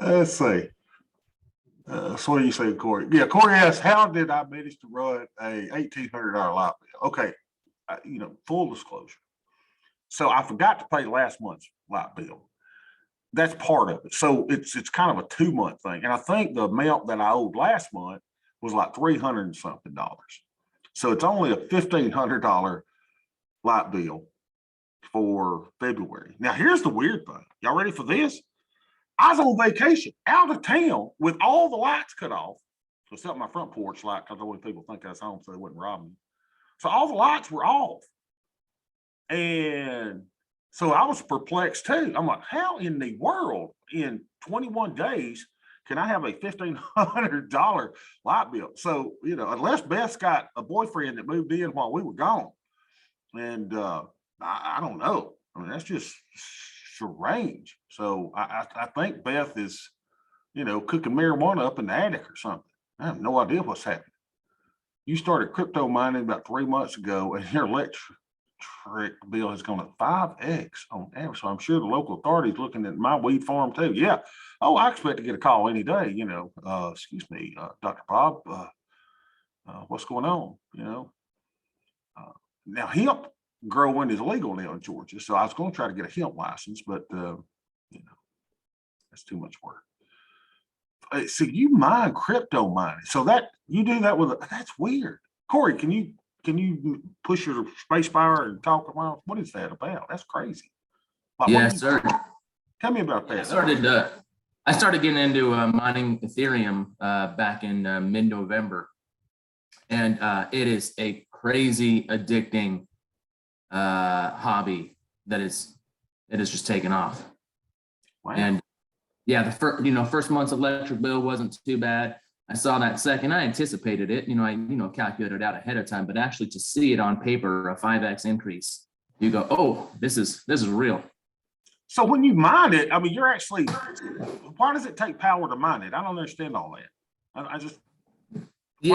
Let's see. So what do you say, Corey? Yeah, Corey asks, how did I manage to run a $1,800 light bill? Okay, full disclosure. So I forgot to pay last month's light bill. That's part of it. So it's kind of a 2-month thing. And I think the amount that I owed last month was like $300 and something. So it's only a $1,500 light bill for February. Now, here's the weird thing. Y'all ready for this? I was on vacation out of town with all the lights cut off. So except my front porch light, because I want people think I was home so they wouldn't rob me. So all the lights were off. And so I was perplexed too. I'm like, how in the world in 21 days can I have a $1,500 light bill? So, unless Beth's got a boyfriend that moved in while we were gone. And I don't know. I mean, that's just strange. So I think Beth is, cooking marijuana up in the attic or something. I have no idea what's happening. You started crypto mining about 3 months ago, and your electric bill has gone to 5x on average. So I'm sure the local authorities looking at my weed farm too. Yeah. Oh, I expect to get a call any day. Excuse me, Dr. Bob. What's going on? Now hemp growing is legal now in Georgia, so I was going to try to get a hemp license, but that's too much work. So you mine crypto mining, so that you do that that's weird. Corey, can you push your space bar and talk about what is that about? That's crazy. Yeah, sir. Tell me about that. I started getting into mining Ethereum back in mid-November, and it is a crazy addicting hobby that it has just taken off. Wow. And yeah, the first month's electric bill wasn't too bad. I saw that second. I anticipated it. I calculated it out ahead of time, but actually to see it on paper, a 5x increase, you go, oh, this is real. So when you mine it, I mean, why does it take power to mine it? I don't understand all that.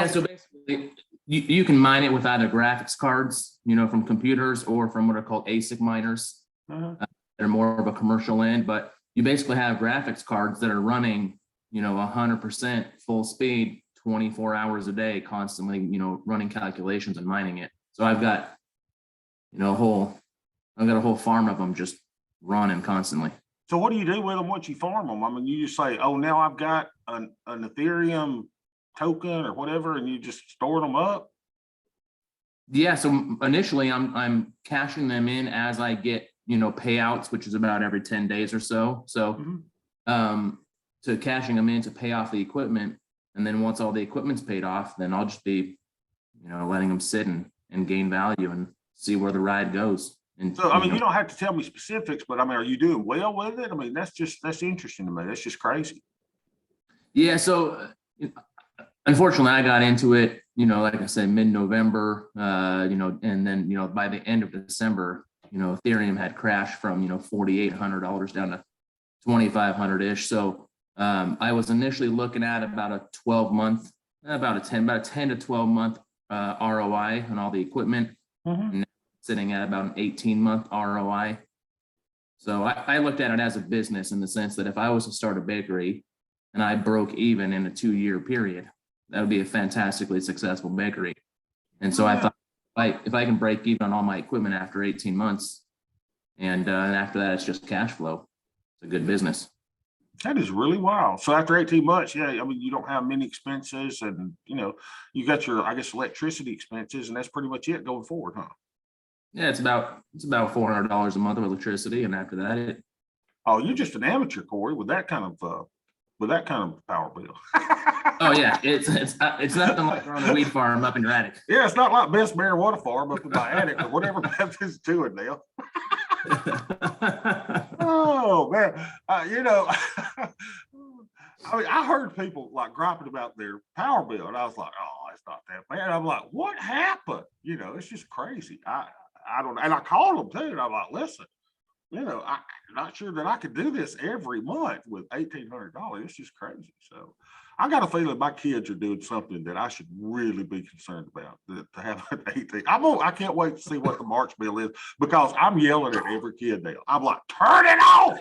So basically you can mine it with either graphics cards, from computers, or from what are called ASIC miners. They're more of a commercial end, but you basically have graphics cards that are running 100% full speed, 24 hours a day, constantly, running calculations and mining it. So I've got, a whole farm of them just running constantly. So what do you do with them once you farm them? I mean, you just say, oh, now I've got an Ethereum token or whatever, and you just store them up? Yeah. So initially I'm cashing them in as I get, payouts, which is about every 10 days or so. So, to cashing them in to pay off the equipment. And then once all the equipment's paid off, then I'll just be, letting them sit and gain value and see where the ride goes. And so, I mean, you don't have to tell me specifics, but I mean, are you doing well with it? I mean, that's interesting to me. That's just crazy. Yeah. So unfortunately I got into it, like I said, mid-November, and then, by the end of December, Ethereum had crashed from, $4,800 down to 2,500-ish. So I was initially looking at about a 10 to 12 month ROI on all the equipment, and sitting at about an 18-month ROI. So I looked at it as a business in the sense that if I was to start a bakery and I broke even in a 2-year period, that would be a fantastically successful bakery. And so I thought, if I can break even on all my equipment after 18 months, and after that, it's just cash flow. It's a good business. That is really wild. So after 18 months, yeah, I mean, you don't have many expenses, and you got your, I guess, electricity expenses, and that's pretty much it going forward, huh? Yeah, it's about $400 a month of electricity, and after that, oh, you're just an amateur, Corey, with that kind of power bill. Oh yeah, it's nothing like running a weed farm up in your attic. Yeah, it's not like Best Marijuana Farm up in my attic or whatever Beth is doing now. Oh man, I mean, I heard people like griping about their power bill, and I was like, oh, it's not that bad. I'm like, what happened? It's just crazy. I don't know. And I called them too, and I'm like, listen, I'm not sure that I could do this every month with $1,800. It's just crazy. So I got a feeling my kids are doing something that I should really be concerned about. To have an 18, I can't wait to see what the March bill is, because I'm yelling at every kid now. I'm like, turn it off.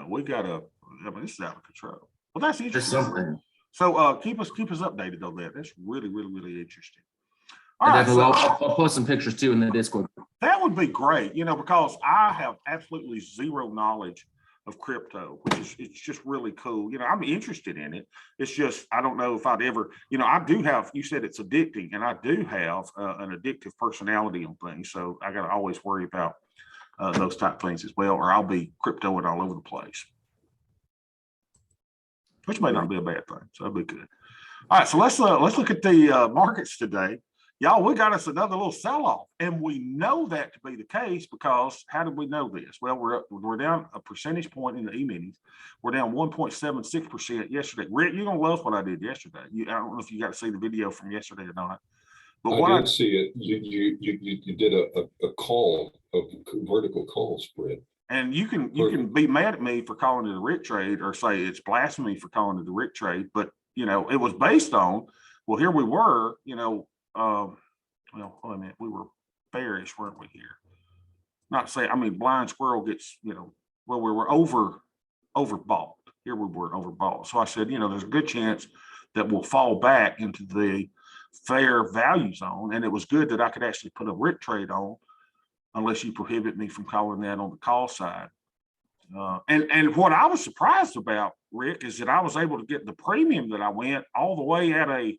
we gotta, I mean, this is out of control. Well, that's There's interesting. something. So keep us updated on that. That's really, really, really interesting. All And right, definitely, so I'll post some pictures too in the Discord. that would be great, because I have absolutely zero knowledge of crypto, which is, it's just really cool. I'm interested in it. It's just, I don't know if I'd ever, I do have, you said it's addicting, and I do have an addictive personality on things. So I got to always worry about those type of things as well, or I'll be cryptoing all over the place, which may not be a bad thing. So that'd be good. All right, so let's look at the markets today. Y'all, we got us another little sell-off, and we know that to be the case because how did we know this? Well, we're down a percentage point in the E-minis. We're down 1.76% yesterday. Rick, you're gonna love what I did yesterday. I don't know if you got to see the video from yesterday or not, but I did see it. You did a call, a vertical call spread. And you can be mad at me for calling it a Rick trade or say it's blasphemy for calling it a Rick trade, but it was based on, well, here we were, well, wait a minute, we were bearish, weren't we here? Not say, I mean, blind squirrel gets, well, we were overbought. Here we were overbought. So I said, there's a good chance that we'll fall back into the fair value zone. And it was good that I could actually put a Rick trade on, unless you prohibit me from calling that on the call side. And what I was surprised about, Rick, is that I was able to get the premium that I went all the way at a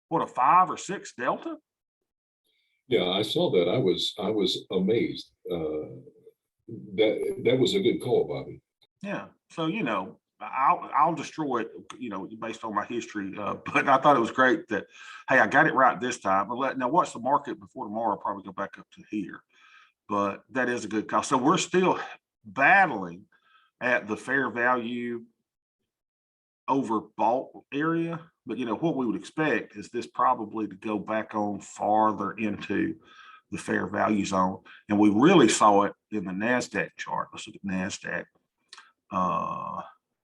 5 or 6 delta. Yeah, I saw that. I was amazed. That was a good call, Bobby. Yeah. So I'll destroy it, based on my history. But I thought it was great that, hey, I got it right this time. Now watch the market before tomorrow. I'll probably go back up to here. But that is a good call. So we're still battling at the fair value overbought area. But what we would expect is this probably to go back on farther into the fair value zone. And we really saw it in the NASDAQ chart. Let's look at NASDAQ.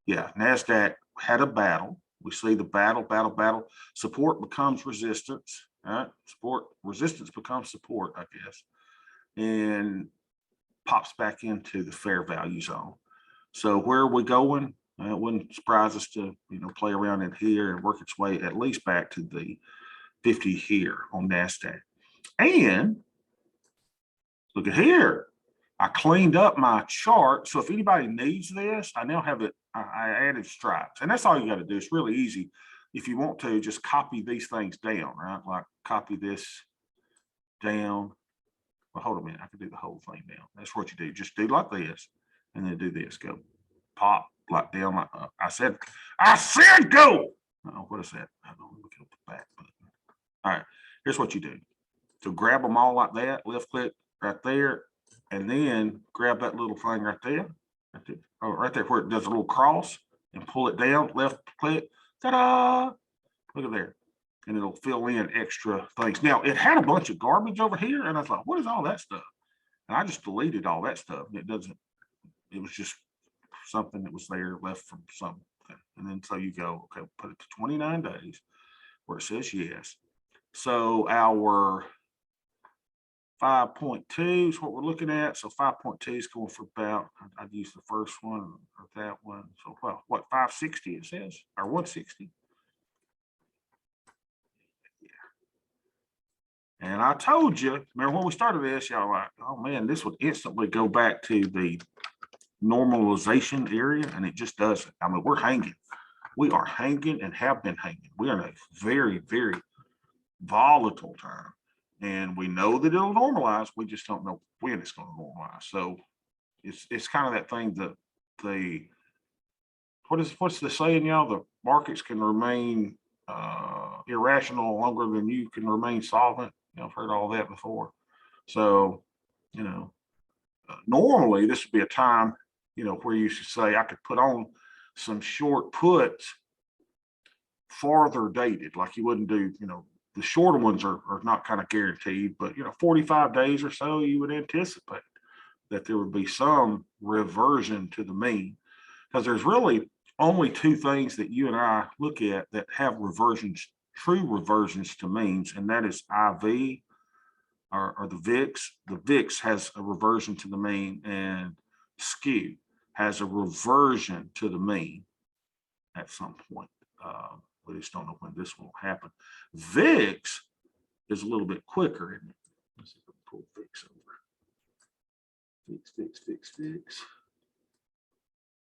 Yeah, NASDAQ had a battle. We see the battle. Support becomes resistance. Right? Resistance becomes support, I guess. And pops back into the fair value zone. So where are we going? It wouldn't surprise us to play around in here and work its way at least back to the 50 here on NASDAQ. And look at here. I cleaned up my chart. So if anybody needs this, I now have it. I added stripes, and that's all you got to do. It's really easy. If you want to, just copy these things down, right? Like copy this down. Well, hold a minute. I can do the whole thing down. That's what you do. Just do like this, and then do this. Go pop like down. Like I said go. Oh, what is that? I don't know. Look at the back button. All right. Here's what you do. So grab them all like that. Left click right there, and then grab that little thing right there. Oh, right there where it does a little cross, and pull it down. Left click. Ta-da! Look at there. And it'll fill in extra things. Now, it had a bunch of garbage over here, and I was like, what is all that stuff? And I just deleted all that stuff. It was just something that was there left from something. And then so you go, okay, put it to 29 days where it says yes. So our 5.2 is what we're looking at. So 5.2 is going for about, I'd use the first one or that one. So what 560 it says, or 160. And I told you, remember when we started this, y'all like, oh man, this would instantly go back to the normalization area, and it just doesn't. I mean, we're hanging. We are hanging and have been hanging. We are in a very, very volatile time. And we know that it'll normalize. We just don't know when it's going to normalize. So it's kind of that thing that what's the saying, y'all? The markets can remain irrational longer than you can remain solvent. I've heard all that before. So, normally this would be a time, where you should say I could put on some short puts farther dated, like you wouldn't do, the shorter ones are not kind of guaranteed, but 45 days or so, you would anticipate that there would be some reversion to the mean, because there's really only two things that you and I look at that have reversions, true reversions to means, and that is IV or the VIX. The VIX has a reversion to the mean, and skew. has a reversion to the mean at some point. We just don't know when this will happen. VIX is a little bit quicker, isn't it? Let's see if I can pull VIX over. VIX.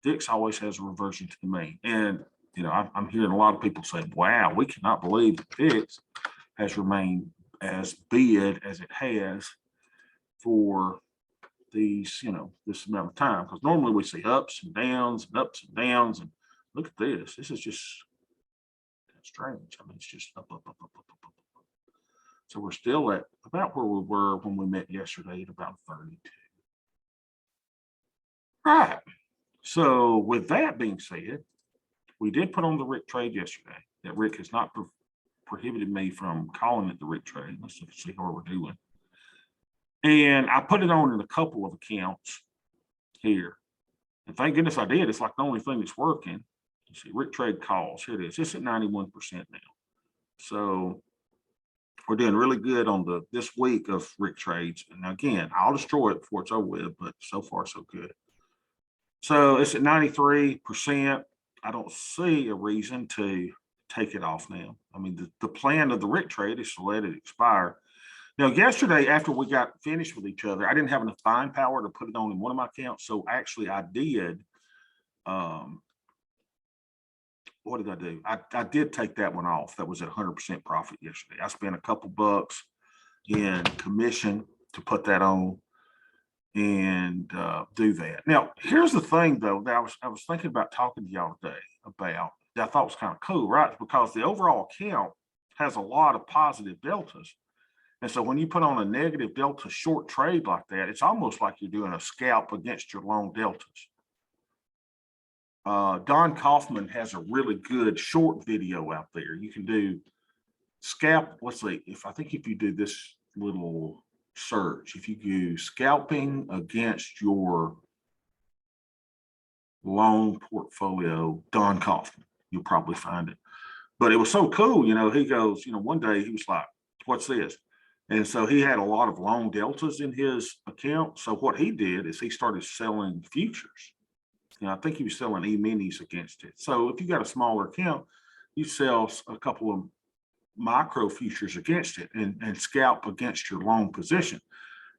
VIX always has a reversion to the mean. And, you know, I'm hearing a lot of people say, wow, we cannot believe that VIX has remained as bid as it has for these, you know, this amount of time. Because normally we see ups and ups and downs. And look at this. This is just strange. I mean, it's just up. So we're still at about where we were when we met yesterday at about 32. All right. So with that being said, we did put on the Rick trade yesterday. That Rick has not prohibited me from calling it the Rick trade. Let's see how we're doing. And I put it on in a couple of accounts here. And thank goodness I did. It's like the only thing that's working. You see, Rick trade calls. Here it is. It's at 91% now. So we're doing really good on this week of Rick trades. And again, I'll destroy it before it's over with, but so far so good. So it's at 93%. I don't see a reason to take it off now. I mean, the plan of the Rick trade is to let it expire. Now, yesterday, after we got finished with each other, I didn't have enough buying power to put it on in one of my accounts. So actually I did. What did I do? I did take that one off. That was at 100% profit yesterday. I spent a couple bucks in commission to put that on and do that. Now, here's the thing, though, that I was thinking about talking to y'all today about that I thought was kind of cool, right? Because the overall account has a lot of positive deltas. And so when you put on a negative delta short trade like that, it's almost like you're doing a scalp against your long deltas. Don Kaufman has a really good short video out there. You can do scalp. Let's see, if you do this little search, if you do scalping against your long portfolio, Don Kaufman, you'll probably find it. But it was so cool, you know, he goes, you know, one day he was like, what's this? And so he had a lot of long deltas in his account. So what he did is he started selling futures. You know, I think he was selling E-minis against it. So if you got a smaller account, you sell a couple of micro futures against it and scalp against your long position,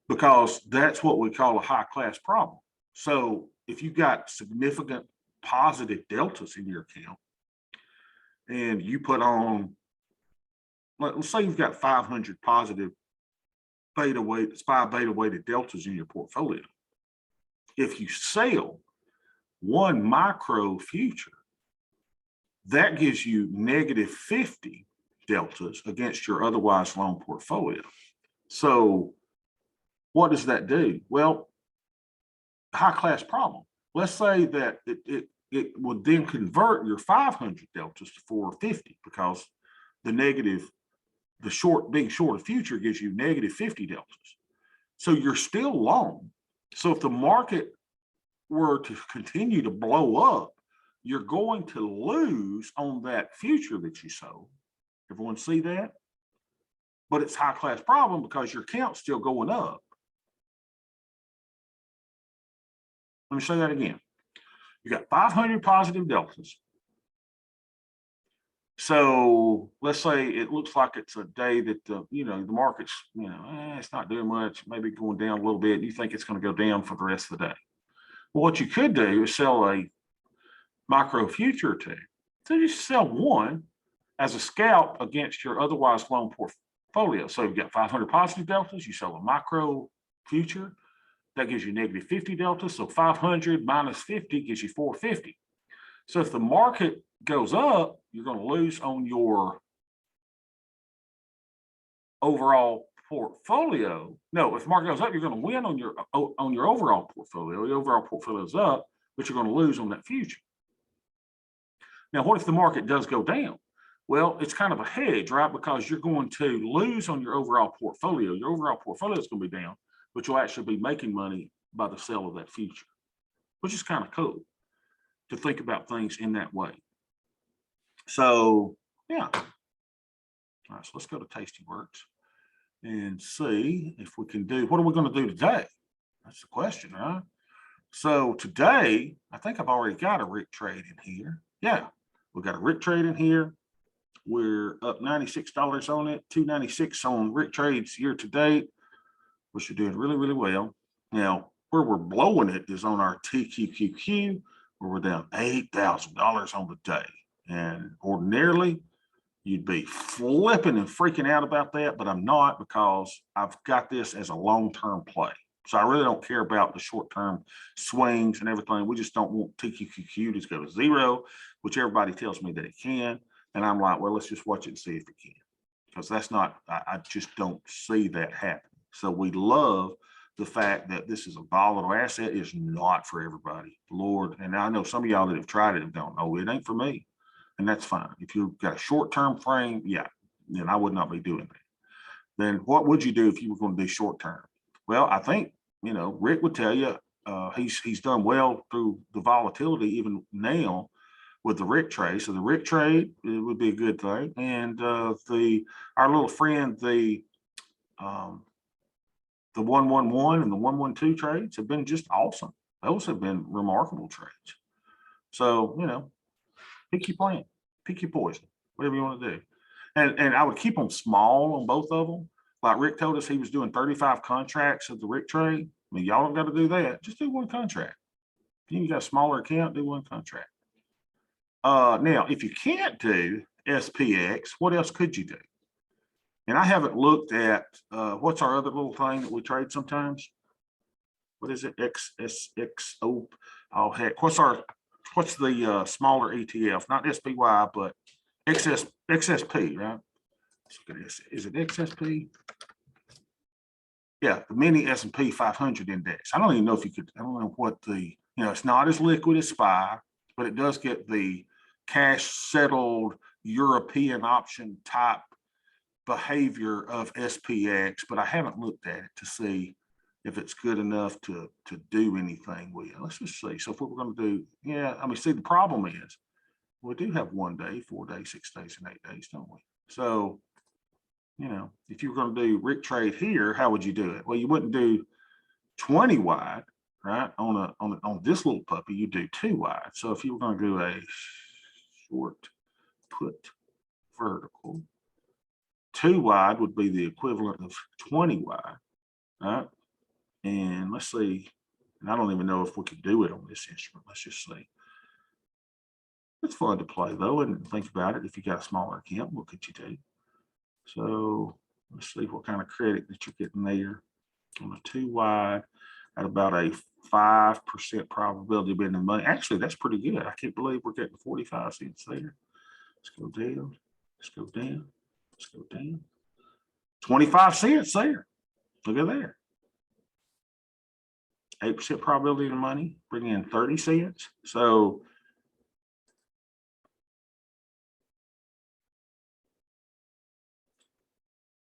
because that's what we call a high class problem. So if you've got significant positive deltas in your account and you put on, let's say you've got 500 positive beta weighted deltas in your portfolio. If you sell one micro future, that gives you negative 50 deltas against your otherwise long portfolio. So what does that do? Well, high class problem. Let's say that it would then convert your 500 deltas to 450, because being short of future gives you negative 50 deltas. So you're still long. So if the market were to continue to blow up, you're going to lose on that future that you sold. Everyone see that? But it's high class problem because your account's still going up. Let me say that again. You got 500 positive deltas. So let's say it looks like it's a day that the market's, it's not doing much, maybe going down a little bit. You think it's going to go down for the rest of the day. Well, what you could do is sell a micro future or two. So you sell one as a scalp against your otherwise long portfolio. So you've got 500 positive deltas, you sell a micro future, that gives you negative 50 deltas. So 500 minus 50 gives you 450. So if the market goes up, you're going to lose on your overall portfolio. No, if the market goes up, you're going to win on your overall portfolio. The overall portfolio is up, but you're going to lose on that future. Now, what if the market does go down? Well, it's kind of a hedge, right? Because you're going to lose on your overall portfolio. Your overall portfolio is going to be down, but you'll actually be making money by the sale of that future, which is kind of cool to think about things in that way. So, yeah. All right, so let's go to Tastyworks and see if we can do, what are we going to do today? That's the question, right? So today, I think I've already got a Rick trade in here. Yeah, we got a Rick trade in here. We're up $96 on it, 296 on Rick trades year to date, which are doing really, really well. Now, where we're blowing it is on our TQQQ, where we're down $8,000 on the day. And ordinarily, you'd be flipping and freaking out about that, but I'm not, because I've got this as a long-term play. So I really don't care about the short-term swings and everything. We just don't want TQQQ to go to zero, which everybody tells me that it can. And I'm like, well, let's just watch it and see if it can, because that's not, I just don't see that happen. So we love the fact that this is a volatile asset. Is not for everybody, Lord. And I know some of y'all that have tried it have gone, oh, it ain't for me. And that's fine. If you've got a short-term frame, yeah, then I would not be doing that. Then what would you do if you were going to do short-term? Well, I think, Rick would tell you he's done well through the volatility even now with the Rick trade. So the Rick trade, it would be a good thing. And our little friend, the 111 and the 112 trades have been just awesome. Those have been remarkable trades. So, pick your plan, pick your poison, whatever you want to do. And I would keep them small on both of them. Like Rick told us he was doing 35 contracts of the Rick trade. I mean, y'all don't got to do that. Just do one contract. If you got a smaller account, do one contract. Now, if you can't do SPX, what else could you do? And I haven't looked at what's our other little thing that we trade sometimes. What is it? XSXO. Oh heck, what's the smaller ETF? Not SPY, but XSP, right? Let's look at this. Is it XSP? Yeah, the mini S&P 500 index. I don't even know if you could. I don't know what it's not as liquid as SPY, but it does get the cash settled European option type behavior of SPX, but I haven't looked at it to see if it's good enough to do anything with. Let's just see. So if we're going to do, see, the problem is we do have 1 day, 4 days, 6 days, and 8 days, don't we? So, if you were going to do Rick trade here, how would you do it? Well, you wouldn't do 20 wide, right? On this little puppy, you do 2 wide. So if you were going to do a short put vertical, 2 wide would be the equivalent of 20 wide, right? And let's see, and I don't even know if we could do it on this instrument. Let's just see. It's fun to play though, and think about it. If you got a smaller account, what could you do? So let's see what kind of credit that you're getting there on a 2 wide at about a 5% probability of being in the money. Actually, that's pretty good. I can't believe we're getting 45 cents there. Let's go down. Let's go down. Let's go down. 25 cents there. Look at there. 8% probability of the money, bring in 30 cents. So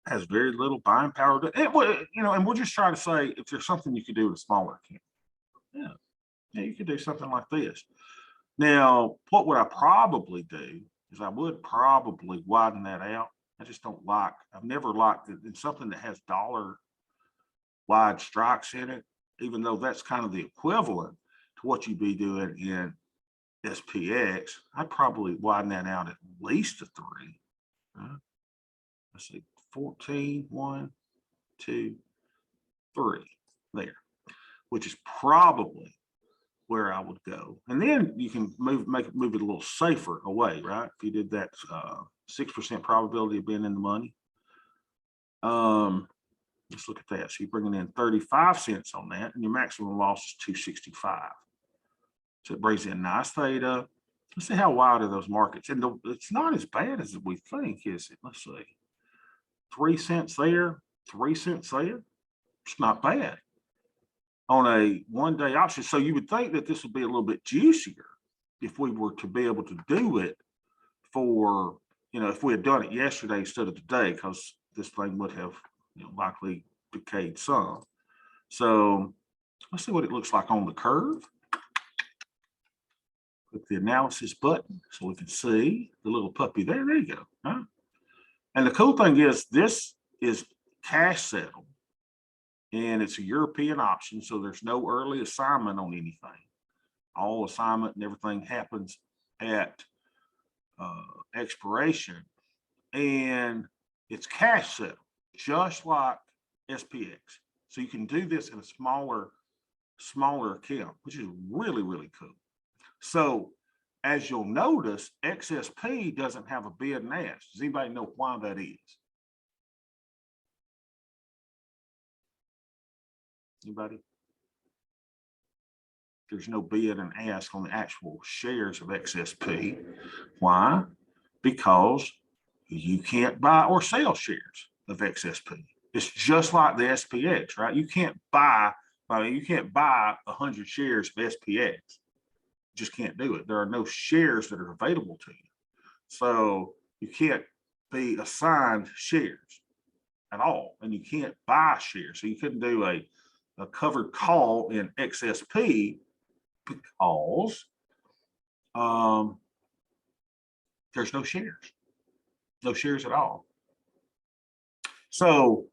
has very little buying power. And we're just trying to say if there's something you could do with a smaller account. Yeah, you could do something like this. Now, what would I probably do is I would probably widen that out. I just don't like, I've never liked it. It's something that has dollar wide strikes in it, even though that's kind of the equivalent to what you'd be doing in SPX. I'd probably widen that out at least a 3. Right? Let's see, 14, 1, 2, 3 there, which is probably where I would go. And then you can move it a little safer away, right? If you did that 6% probability of being in the money. Let's look at that. So you're bringing in 35 cents on that, and your maximum loss is 265. So it brings in nice theta. Let's see how wide are those markets. And it's not as bad as we think, is it? Let's see. 3 cents there, 3 cents there. It's not bad on a 1 day option. So you would think that this would be a little bit juicier if we were to be able to do it for, if we had done it yesterday instead of today, because this thing would have likely decayed some. So let's see what it looks like on the curve. Click the analysis button so we can see the little puppy there. There you go. Huh? And the cool thing is this is cash settled. and it's a European option, so there's no early assignment on anything. All assignment and everything happens at expiration, and it's cash settled, just like SPX. So you can do this in a smaller account, which is really, really cool. So as you'll notice, XSP doesn't have a bid and ask. Does anybody know why that is? Anybody? There's no bid and ask on the actual shares of XSP. Why? Because you can't buy or sell shares of XSP. It's just like the SPX, right? You can't buy 100 shares of SPX. Just can't do it. There are no shares that are available to you. So you can't be assigned shares at all, and you can't buy shares. So you couldn't do a covered call in XSP because there's no shares at all. So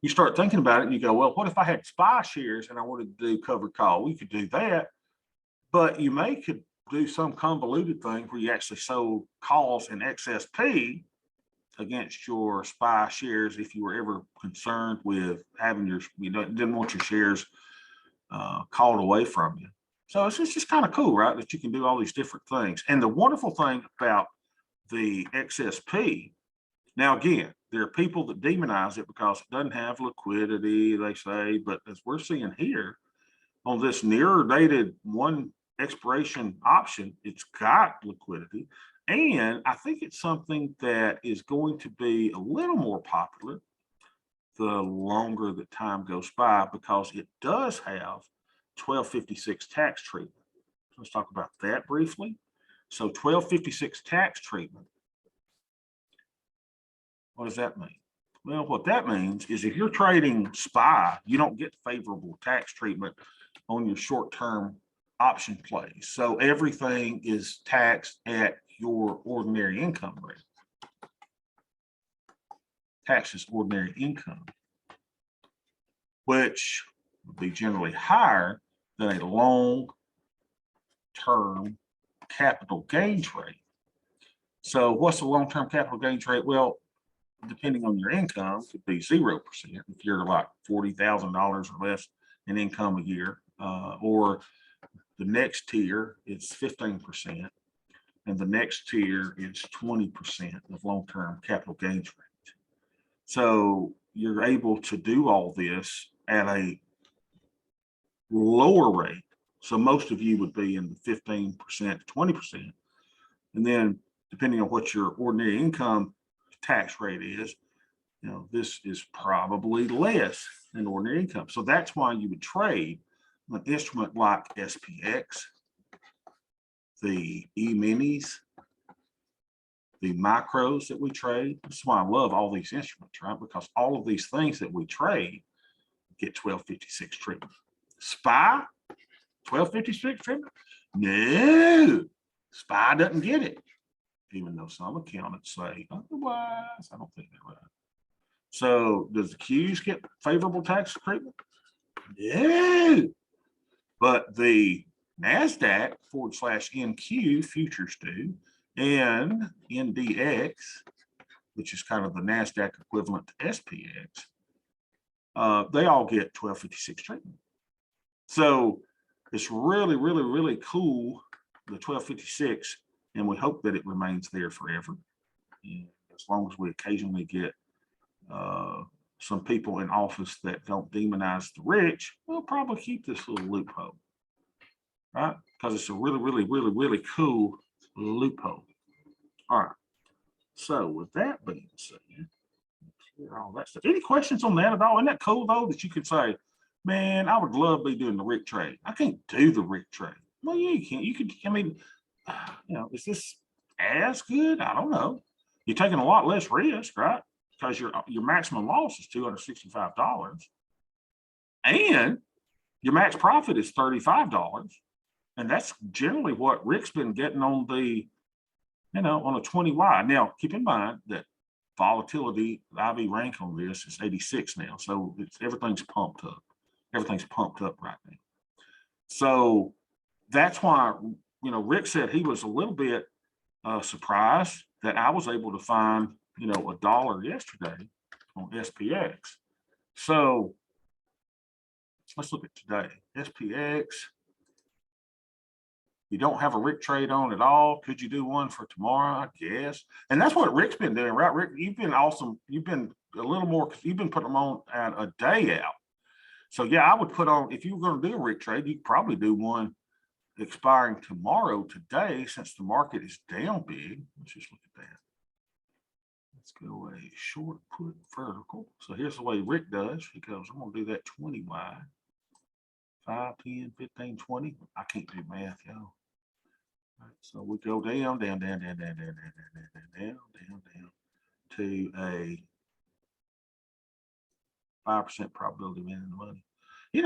you start thinking about it and you go, well, what if I had SPY shares and I wanted to do covered call? We could do that, but you could do some convoluted thing where you actually sold calls in XSP against your SPY shares if you were ever concerned with having didn't want your shares called away from you. So it's just kind of cool, right? That you can do all these different things. And the wonderful thing about the XSP, now again, there are people that demonize it because it doesn't have liquidity, they say, but as we're seeing here on this nearer dated one expiration option, it's got liquidity. And I think it's something that is going to be a little more popular the longer the time goes by, because it does have 1256 tax treatment. Let's talk about that briefly. So 1256 tax treatment, what does that mean? Well, what that means is if you're trading SPY, you don't get favorable tax treatment on your short-term option plays. So everything is taxed at your ordinary income rate. Taxes ordinary income, which would be generally higher than a long-term capital gains rate. So what's the long-term capital gains rate? Well, depending on your income, it could be 0% if you're like $40,000 or less in income a year, or the next tier is 15%, and the next tier is 20% of long-term capital gains rate. So you're able to do all this at a lower rate. So most of you would be in the 15% to 20%. And then depending on what your ordinary income tax rate is, this is probably less than ordinary income. So that's why you would trade an instrument like SPX, the E-minis, the micros that we trade. That's why I love all these instruments, right? Because all of these things that we trade get 1256 treatment. SPY, 1256 treatment? No, SPY doesn't get it, even though some accountants say otherwise. I don't think they're right. So does the Qs get favorable tax treatment? No, but the NASDAQ /NQ futures do, and NDX, which is kind of the NASDAQ equivalent to SPX, they all get 1256 treatment. So it's really, really, really cool, the 1256, and we hope that it remains there forever. And as long as we occasionally get some people in office that don't demonize the rich, we'll probably keep this little loophole, right? Because it's a really, really, really, really cool loophole. All right. So with that being said, all that stuff. Any questions on that at all? Isn't that cool though, that you could say, man, I would love to be doing the Rick trade. I can't do the Rick trade. Well, yeah, you can't. You could, I mean, is this as good? I don't know. You're taking a lot less risk, right? Because your maximum loss is $265, and your max profit is $35, and that's generally what Rick's been getting on the, on a 20 wide. Now, keep in mind that volatility, the IV rank on this is 86 now. So everything's pumped up. Everything's pumped up right now. So that's why, Rick said he was a little bit surprised that I was able to find, $1 yesterday on SPX. So let's look at today. SPX. You don't have a Rick trade on at all. Could you do one for tomorrow? I guess. And that's what Rick's been doing, right? Rick, you've been awesome. You've been a little more, because you've been putting them on at a day out. So yeah, I would put on, if you were going to do a Rick trade, you could probably do one expiring tomorrow today, since the market is down big. Let's just look at that. Let's go a short put vertical. So here's the way Rick does. He goes, I'm going to do that 20 wide. 5, 10, 15, 20. I can't do math, y'all. Right, so we go down to a 5% probability of winning the money.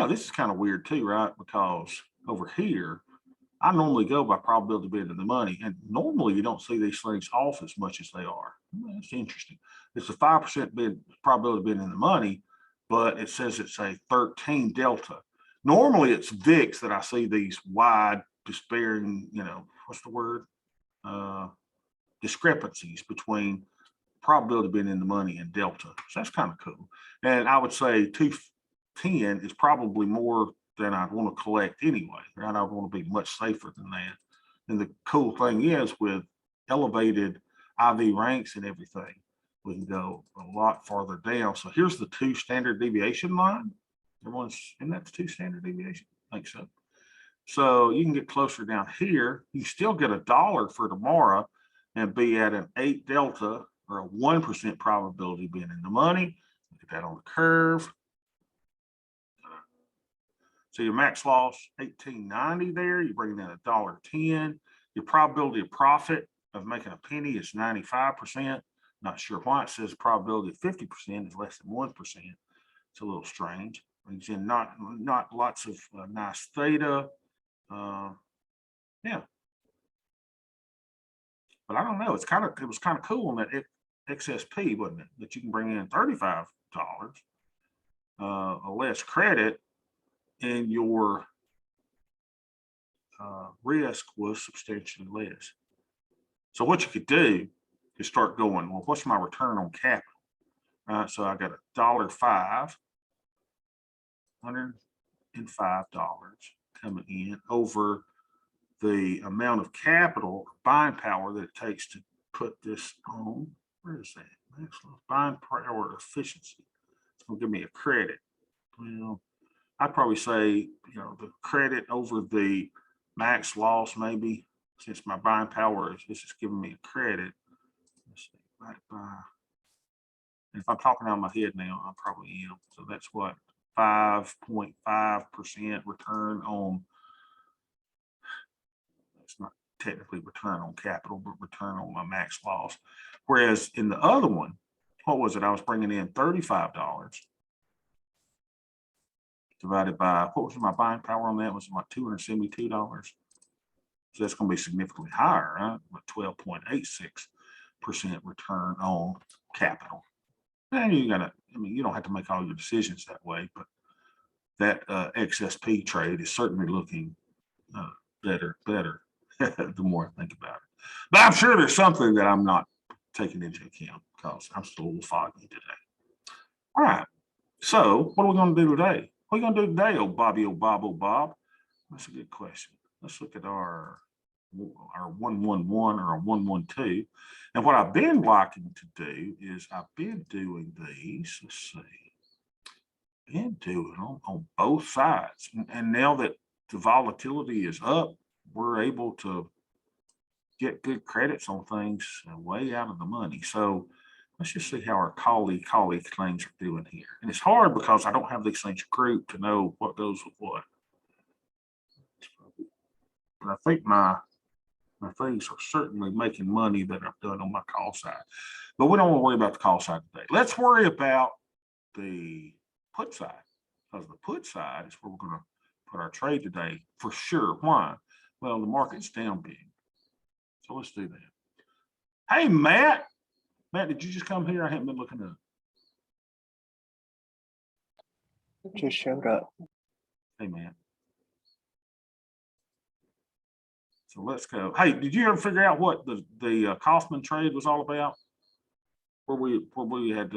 This is kind of weird too, right? Because over here, I normally go by probability of winning the money, and normally you don't see these things off as much as they are. That's interesting. It's a 5% probability of winning the money, but it says it's a 13 delta. Normally it's VIX that I see these wide, despairing, what's the word? Discrepancies between probability of being in the money and delta. So that's kind of cool. And I would say 210 is probably more than I'd want to collect anyway, right? I want to be much safer than that. And the cool thing is, with elevated IV ranks and everything, we can go a lot farther down. So here's the 2 standard deviation line. Isn't that the 2 standard deviation? I think so. So you can get closer down here. You still get $1 for tomorrow and be at an 8 delta, or a 1% probability of being in the money. Look at that on the curve. So your max loss, 18.90 there. You bring in $1.10. Your probability of profit of making a penny is 95%. Not sure why it says probability of 50% is less than 1%. It's a little strange. Again, not lots of nice theta. Yeah. But I don't know. It was kind of cool on that XSP, wasn't it? That you can bring in $35, a less credit, and your risk was substantially less. So what you could do is start going, well, what's my return on capital? So I got $1.05, $105 coming in over the amount of capital, buying power that it takes to put this on. Where is that? Maximum buying power efficiency. It's going to give me a credit. Well, I'd probably say, the credit over the max loss, maybe, since my buying power is just giving me a credit. Let's see, right by. If I'm talking out of my head now, I probably am. So that's what, 5.5% return on. It's not technically return on capital, but return on my max loss. Whereas in the other one, what was it? I was bringing in $35 divided by, what was my buying power on that? Was about $272. So that's going to be significantly higher, right? 12.86% return on capital. And you don't have to make all your decisions that way, but that XSP trade is certainly looking better the more I think about it. But I'm sure there's something that I'm not taking into account, because I'm still a little foggy today. All right. So what are we going to do today? What are you going to do today, oh Bobby, oh Bob, oh Bob? That's a good question. Let's look at our 111 or our 112. And what I've been liking to do is I've been doing these. Let's see. Been doing them on both sides. And now that the volatility is up, we're able to get good credits on things way out of the money. So let's just see how our colleague things are doing here. And it's hard because I don't have these things grouped to know what goes with what. But I think my things are certainly making money that I've done on my call side. But we don't want to worry about the call side today. Let's worry about the put side, because the put side is where we're going to put our trade today for sure. Why? Well, the market's down big. So let's do that. Hey, Matt. Matt, did you just come here? I haven't been looking up. Just showed up. Hey, man. So let's go. Hey, did you ever figure out what the Kaufman trade was all about? Where we had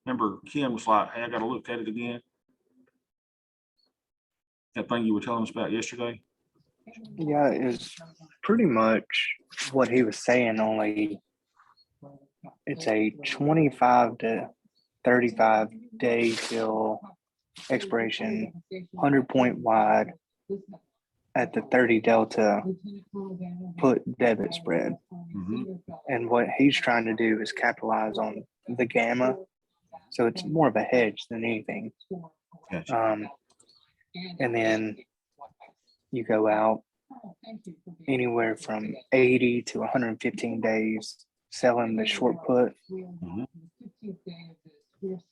remember Ken was like, hey, I gotta look at it again. That thing you were telling us about yesterday? Yeah, it's pretty much what he was saying, only it's a 25 to 35 day till expiration, 100-point wide at the 30 delta put debit spread. Mhm. And what he's trying to do is capitalize on the gamma. So it's more of a hedge than anything. Gotcha. And then you go out anywhere from 80 to 115 days selling the short put. Mhm.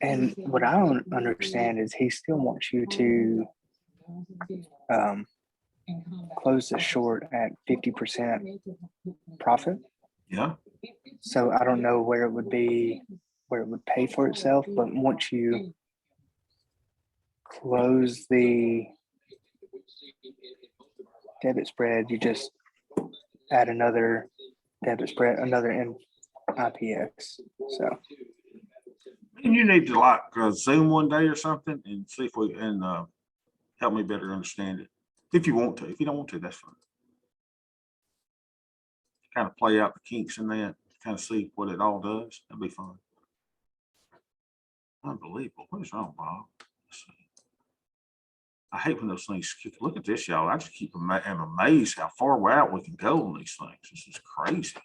And what I don't understand is he still wants you to close the short at 50% profit. Yeah. So I don't know where it would be, where it would pay for itself, but once you close the debit spread, you just add another debit spread, another IPS. So And you need to like Zoom one day or something and see if we and help me better understand it. If you want to. If you don't want to, that's fine. Kind of play out the kinks in that, kind of see what it all does. That'd be fun. Unbelievable. What is wrong, Bob? Let's see. I hate when those things kick. Look at this, y'all. I just keep am amazed how far out we can go on these things. This is crazy.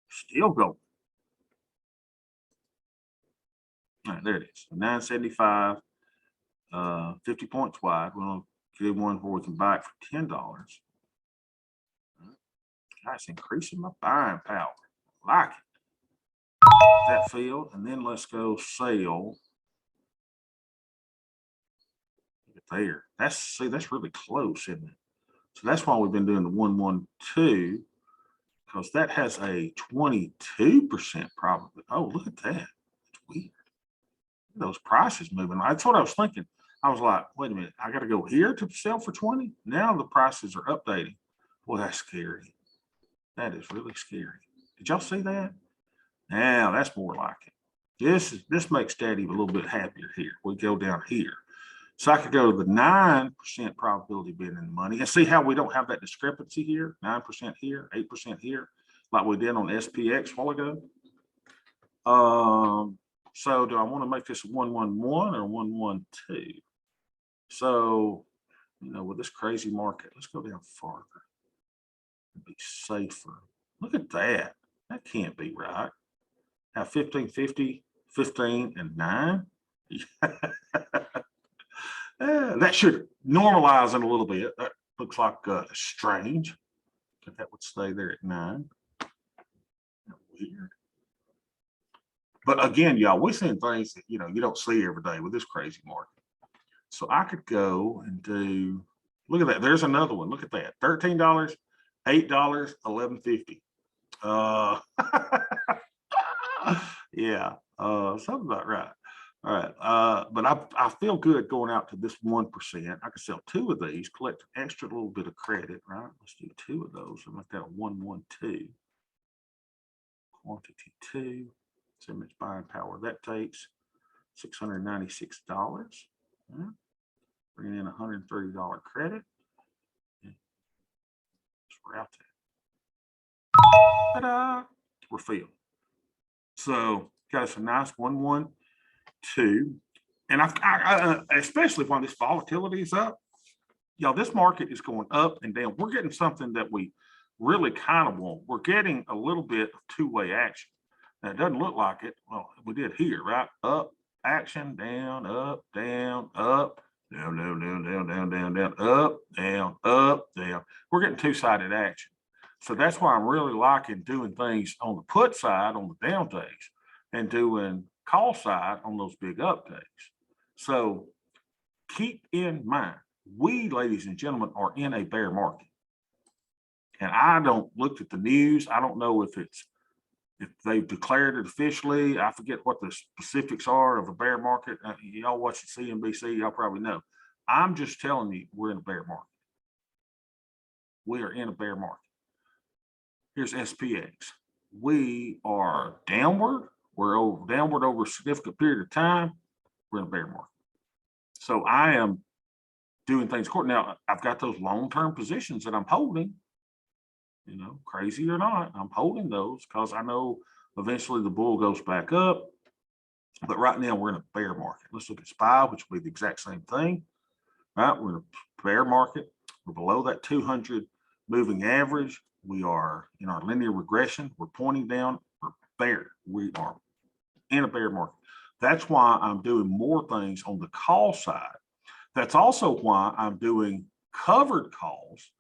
Still going. All right, there it is. 975, 50 points wide. We're gonna get one where we can buy it for $10. That's increasing my buying power. Like it. That field, and then let's go sell. Look at there. That's really close, isn't it? So that's why we've been doing the 112, because that has a 22% probability. Oh, look at that. It's weird. Those prices moving. That's what I was thinking. I was like, wait a minute, I got to go here to sell for 20. Now the prices are updating. Boy, that's scary. That is really scary. Did y'all see that? Now that's more like it. This makes Daddy a little bit happier here. We go down here. So I could go to the 9% probability bidding in the money and see how we don't have that discrepancy here. 9% here, 8% here, like we did on SPX a while ago. So do I want to make this 111 or 112? So, with this crazy market, let's go down farther. It'd be safer. Look at that. That can't be right. Now 1550, 15 and 9. That should normalize in a little bit. That looks like strange. But that would stay there at 9. Weird. But again, y'all, we're seeing things that you don't see every day with this crazy market. So I could go and do, look at that. There's another one. Look at that. $13, $8, $11.50. Yeah, something about right. All right. But I feel good going out to this 1%. I could sell 2 of these, collect an extra little bit of credit, right? Let's do 2 of those and make that a 112. Quantity 2. See how much buying power that takes. $696. Yeah. Bring in $130 credit. We're out there. Ta-da! We're filled. So got us a nice 112. And I especially when this volatility is up, y'all, this market is going up and down. We're getting something that we really kind of want. We're getting a little bit of two-way action. Now, it doesn't look like it. Well, we did here, right? Up, action, down, up, down, up, down, down, down, down, down, down, down, up, down. We're getting two-sided action. So that's why I'm really liking doing things on the put side on the down days and doing call side on those big up days. So keep in mind, we, ladies and gentlemen, are in a bear market. And I don't looked at the news. I don't know if they've declared it officially. I forget what the specifics are of a bear market. Y'all watch the CNBC, y'all probably know. I'm just telling you, we're in a bear market. We are in a bear market. Here's SPX. We are downward. We're downward over a significant period of time. We're in a bear market. So I am doing things according. Now, I've got those long-term positions that I'm holding. You know, crazy or not, I'm holding those because I know eventually the bull goes back up. But right now we're in a bear market. Let's look at SPY, which will be the exact same thing. Right, we're in a bear market. We're below that 200 moving average. We are in our linear regression. We're pointing down. We're bear. We are in a bear market. That's why I'm doing more things on the call side. That's also why I'm doing covered calls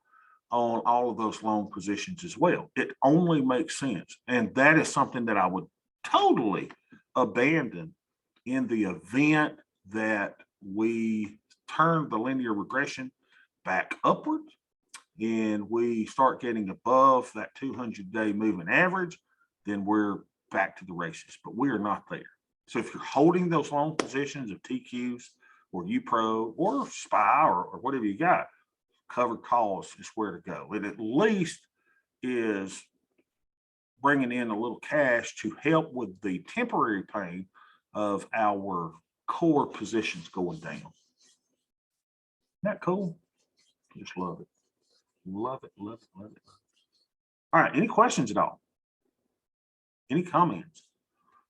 on all of those long positions as well. It only makes sense. And that is something that I would totally abandon in the event that we turn the linear regression back upward and we start getting above that 200-day moving average, then we're back to the races, but we are not there. So if you're holding those long positions of TQs or UPRO or SPY or whatever you got, covered calls is where to go. It at least is bringing in a little cash to help with the temporary pain of our core positions going down. Isn't that cool? Just love it. Love it, love it, love it. All right, any questions at all? Any comments?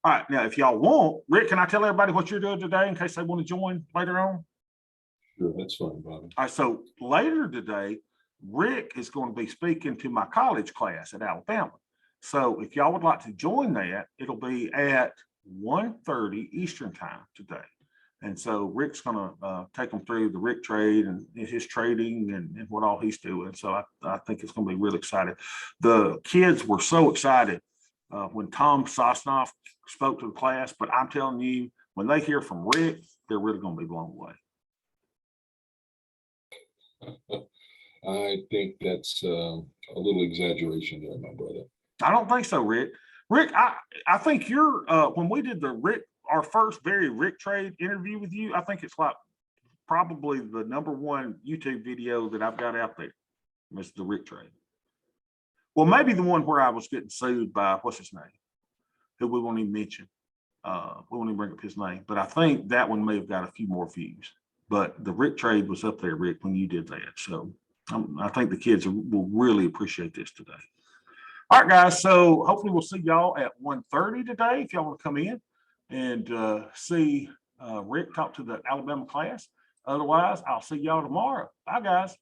All right, now if y'all want, Rick, can I tell everybody what you're doing today in case they want to join later on? Sure, that's fine, Bobby. All right, so later today, Rick is going to be speaking to my college class at Alabama. So if y'all would like to join that, it'll be at 1:30 Eastern time today. And so Rick's going to take them through the Rick trade and his trading and what all he's doing. So I think it's going to be really exciting. The kids were so excited when Tom Sosnoff spoke to the class, but I'm telling you, when they hear from Rick, they're really going to be blown away. I think that's a little exaggeration there, my brother. I don't think so, Rick. Rick, I think you're when we did our first very Rick trade interview with you, I think it's like probably the #1 YouTube video that I've got out there. It's the Rick trade. Well, maybe the one where I was getting sued by what's his name, who we won't even mention. We won't even bring up his name, but I think that one may have got a few more views. But the Rick trade was up there, Rick, when you did that. So I think the kids will really appreciate this today. All right, guys. So hopefully we'll see y'all at 1:30 today if y'all want to come in and see Rick talk to the Alabama class. Otherwise, I'll see y'all tomorrow. Bye, guys.